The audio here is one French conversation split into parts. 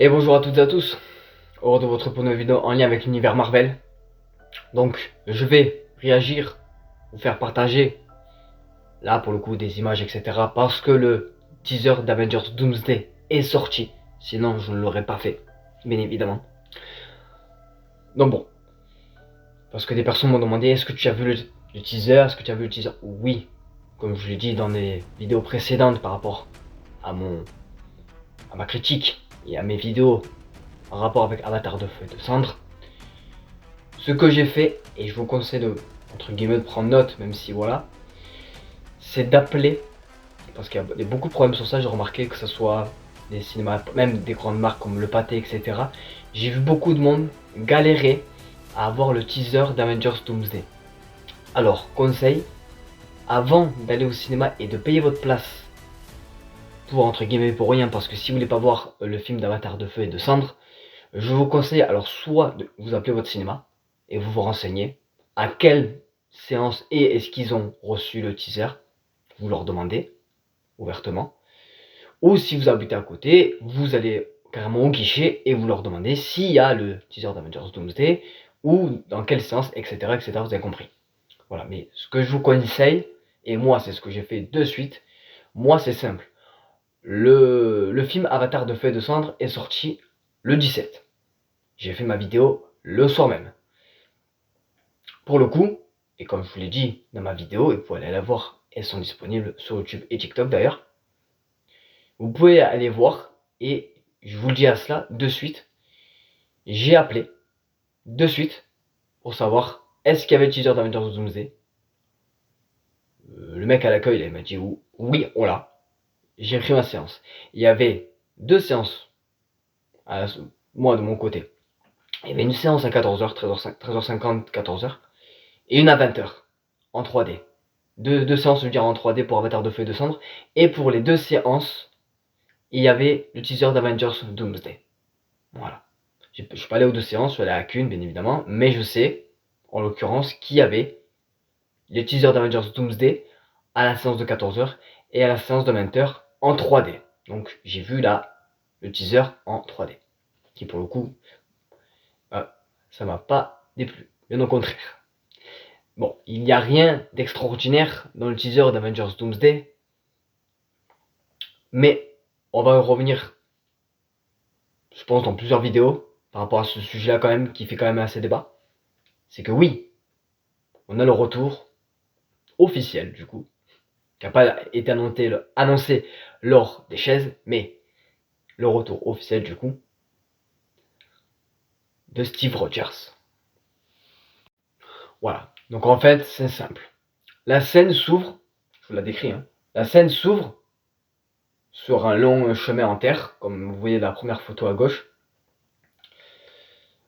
Et bonjour à toutes et à tous, heureux de vous retrouver pour une vidéo en lien avec l'univers Marvel. Donc je vais réagir, vous faire partager, là pour le coup des images etc. Parce que le teaser d'Avengers Doomsday est sorti, sinon je ne l'aurais pas fait, bien évidemment. Donc bon, parce que des personnes m'ont demandé est-ce que tu as vu le teaser, est-ce que tu as vu le teaser? Oui, comme je l'ai dit dans les vidéos précédentes par rapport à ma critique et à mes vidéos en rapport avec Avatar de Feu et de Cendre. Ce que j'ai fait, et je vous conseille de, entre guillemets, de prendre note, même si voilà, c'est d'appeler, parce qu'il y a beaucoup de problèmes sur ça, j'ai remarqué que ce soit des cinémas, même des grandes marques comme Le Pathé, etc. J'ai vu beaucoup de monde galérer à avoir le teaser d'Avengers Doomsday. Alors, conseil, avant d'aller au cinéma et de payer votre place, pour entre guillemets pour rien, parce que si vous voulez pas voir le film d'Avatar de Feu et de Cendre, je vous conseille alors soit de vous appeler votre cinéma, et vous vous renseignez à quelle séance et est-ce qu'ils ont reçu le teaser, vous leur demandez ouvertement, ou si vous habitez à côté, vous allez carrément au guichet et vous leur demandez s'il y a le teaser d'Avengers Doomsday ou dans quelle séance, etc., etc. Vous avez compris. Voilà, mais ce que je vous conseille, et moi c'est ce que j'ai fait de suite, moi c'est simple. Le film Avatar de Feu et de Cendre est sorti le 17. J'ai fait ma vidéo le soir même. Pour le coup, et comme je vous l'ai dit dans ma vidéo, et vous pouvez aller la voir, elles sont disponibles sur YouTube et TikTok d'ailleurs, vous pouvez aller voir, et je vous le dis à cela de suite, j'ai appelé de suite pour savoir est-ce qu'il y avait le teaser d'Avengers Doomsday. Le mec à l'accueil, il m'a dit oui, on l'a. J'ai pris ma séance. Il y avait deux séances, moi de mon côté. Il y avait une séance à 14h, 13h50, 14h, et une à 20h, en 3D. Deux séances, je veux dire, en 3D pour Avatar de Feu et de Cendre. Et pour les deux séances, il y avait le teaser d'Avengers Doomsday. Voilà. Je suis pas allé aux deux séances, je suis allé à qu'une, bien évidemment. Mais je sais, en l'occurrence, qu'il y avait le teaser d'Avengers Doomsday à la séance de 14h et à la séance de 20h en 3D. Donc j'ai vu là le teaser en 3D. Qui pour le coup, ça m'a pas déplu. Bien au contraire. Bon, il n'y a rien d'extraordinaire dans le teaser d'Avengers Doomsday. Mais on va revenir, je pense, dans plusieurs vidéos par rapport à ce sujet-là quand même, qui fait quand même assez débat. C'est que oui, on a le retour officiel du coup, qui n'a pas été annoncé lors des chaises, mais le retour officiel du coup de Steve Rogers. Voilà. Donc en fait, c'est simple. La scène s'ouvre, je vous la décris, hein. La scène s'ouvre sur un long chemin en terre, comme vous voyez la première photo à gauche.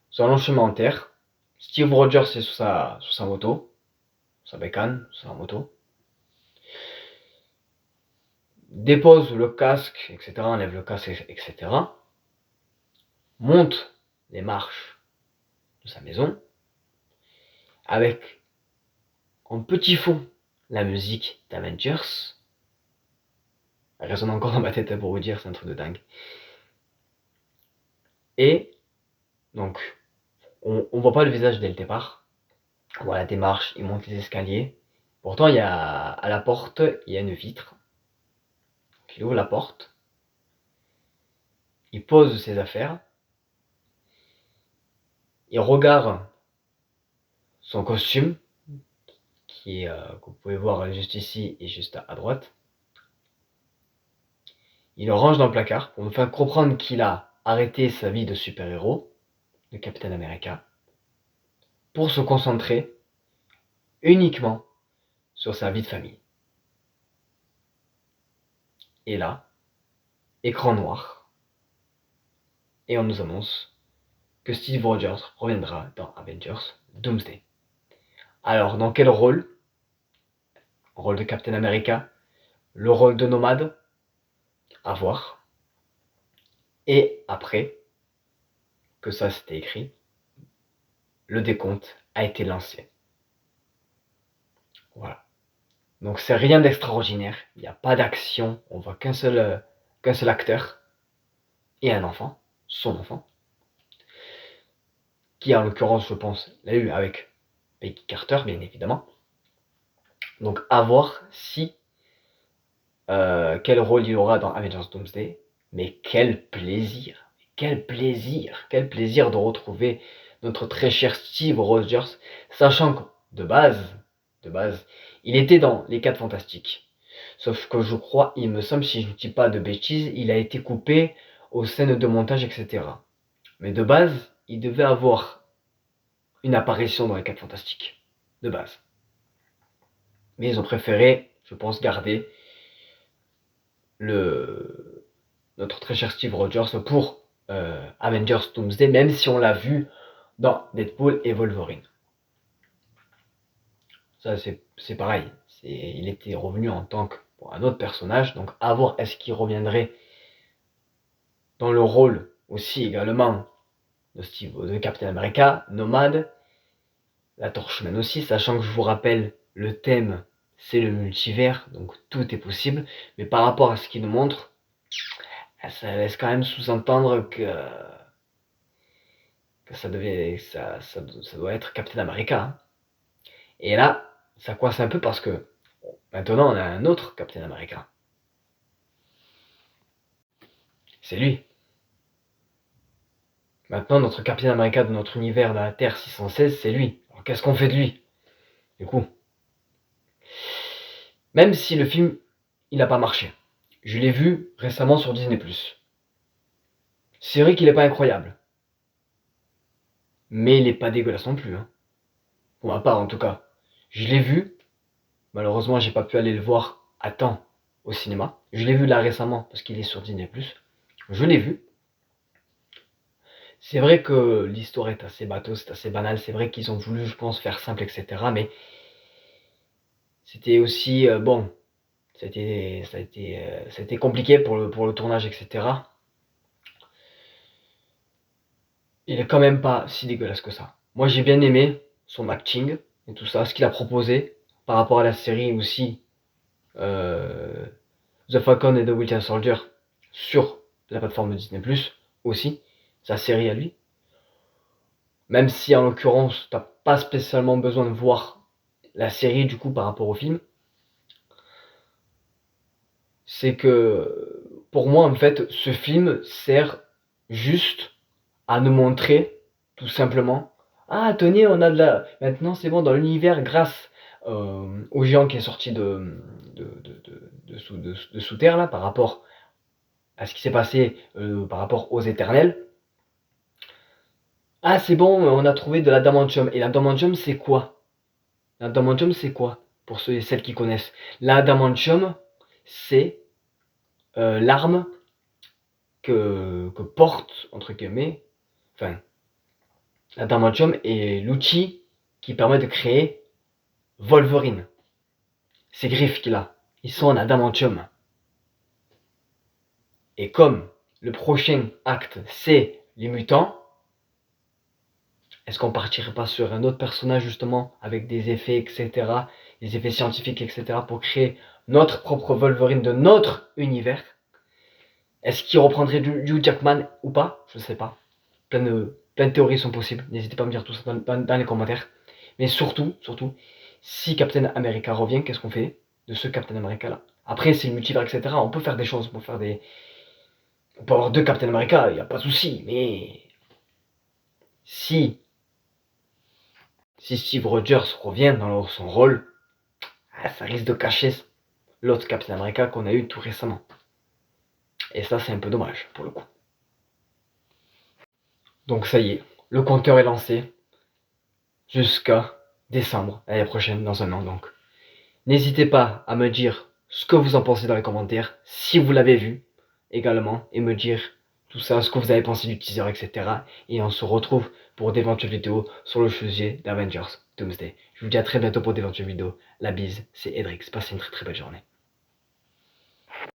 Sur un long chemin en terre. Steve Rogers est sur sa moto, sa bécane, sur sa moto. Dépose le casque, etc. Enlève le casque, etc. Monte les marches de sa maison. Avec en petit fond la musique d'Avengers. Elle résonne encore dans ma tête pour vous dire, c'est un truc de dingue. Et donc, on voit pas le visage dès le départ. On voit la démarche, il monte les escaliers. Pourtant, il y a à la porte, il y a une vitre. Donc, il ouvre la porte. Il pose ses affaires. Il regarde son costume, qui est, que vous pouvez voir juste ici et juste à droite. Il le range dans le placard pour nous faire comprendre qu'il a arrêté sa vie de super-héros, de Captain America, pour se concentrer uniquement sur sa vie de famille. Et là, écran noir, et on nous annonce que Steve Rogers reviendra dans Avengers Doomsday. Alors, dans quel rôle? Rôle de Captain America? Le rôle de Nomade? À voir. Et après que ça c'était écrit, le décompte a été lancé. Voilà. Donc c'est rien d'extraordinaire, il n'y a pas d'action, on voit qu'un seul acteur et un enfant, son enfant, qui en l'occurrence, je pense, l'a eu avec Peggy Carter, bien évidemment. Donc à voir si quel rôle il aura dans Avengers Doomsday, mais quel plaisir, quel plaisir, quel plaisir de retrouver notre très cher Steve Rogers, sachant que de base, il était dans les 4 Fantastiques. Sauf que je crois, il me semble, si je ne dis pas de bêtises, il a été coupé aux scènes de montage, etc. Mais de base, il devait avoir une apparition dans les 4 Fantastiques. De base. Mais ils ont préféré, je pense, garder notre très cher Steve Rogers pour Avengers Doomsday, même si on l'a vu dans Deadpool et Wolverine. Ça, c'est pareil. Il était revenu en tant qu'un autre personnage, donc à voir est-ce qu'il reviendrait dans le rôle aussi également de Captain America, Nomade, la Torchman aussi, sachant que je vous rappelle, le thème c'est le multivers, donc tout est possible, mais par rapport à ce qu'il nous montre, ça laisse quand même sous-entendre que ça doit être Captain America. Hein. Et là, ça coince un peu parce que maintenant on a un autre Captain America. C'est lui. Maintenant, notre Captain America de notre univers, de la Terre 616, c'est lui. Alors qu'est-ce qu'on fait de lui? Du coup, même si le film, il n'a pas marché. Je l'ai vu récemment sur Disney+. C'est vrai qu'il n'est pas incroyable. Mais il n'est pas dégueulasse non plus. Hein. Pour ma part, en tout cas. Je l'ai vu. Malheureusement, j'ai pas pu aller le voir à temps au cinéma. Je l'ai vu là récemment parce qu'il est sur Disney+. Je l'ai vu. C'est vrai que l'histoire est assez bateau, c'est assez banal. C'est vrai qu'ils ont voulu, je pense, faire simple, etc. Mais c'était aussi bon. Ça a été compliqué pour le tournage, etc. Il est quand même pas si dégueulasse que ça. Moi, j'ai bien aimé son acting et tout ça, ce qu'il a proposé par rapport à la série aussi The Falcon et The Winter Soldier sur la plateforme de Disney+, aussi, sa série à lui. Même si en l'occurrence, t'as pas spécialement besoin de voir la série du coup par rapport au film. C'est que pour moi en fait, ce film sert juste à nous montrer tout simplement, ah tenez, on a de la, maintenant c'est bon dans l'univers grâce au géant qui est sorti de sous terre là par rapport à ce qui s'est passé par rapport aux éternels. Ah c'est bon, on a trouvé de l'adamantium. Et l'adamantium c'est quoi? L'adamantium c'est quoi? Pour ceux et celles qui connaissent. L'adamantium c'est l'arme que porte, entre guillemets, enfin, l'adamantium est l'outil qui permet de créer Wolverine. Ces griffes qu'il a, ils sont en adamantium. Et comme le prochain acte, c'est les mutants, est-ce qu'on partirait pas sur un autre personnage justement, avec des effets, etc., des effets scientifiques, etc., pour créer notre propre Wolverine de notre univers? Est-ce qu'il reprendrait du Hugh Jackman ou pas? Je ne sais pas. Plein de théories sont possibles. N'hésitez pas à me dire tout ça dans les commentaires. Mais surtout, si Captain America revient, qu'est-ce qu'on fait de ce Captain America là? Après, c'est le multivers, etc. On peut faire des choses. On peut avoir 2 Captain America, il n'y a pas de souci. Mais si Steve Rogers revient dans son rôle, ça risque de cacher l'autre Captain America qu'on a eu tout récemment. Et ça, c'est un peu dommage, pour le coup. Donc ça y est, le compteur est lancé jusqu'à décembre, l'année prochaine, dans un an donc. N'hésitez pas à me dire ce que vous en pensez dans les commentaires, si vous l'avez vu également, et me dire tout ça, ce que vous avez pensé du teaser, etc. Et on se retrouve pour d'éventuelles vidéos sur le sujet d'Avengers Doomsday. Je vous dis à très bientôt pour d'éventuelles vidéos. La bise, c'est Edrix. Passez une très très belle journée.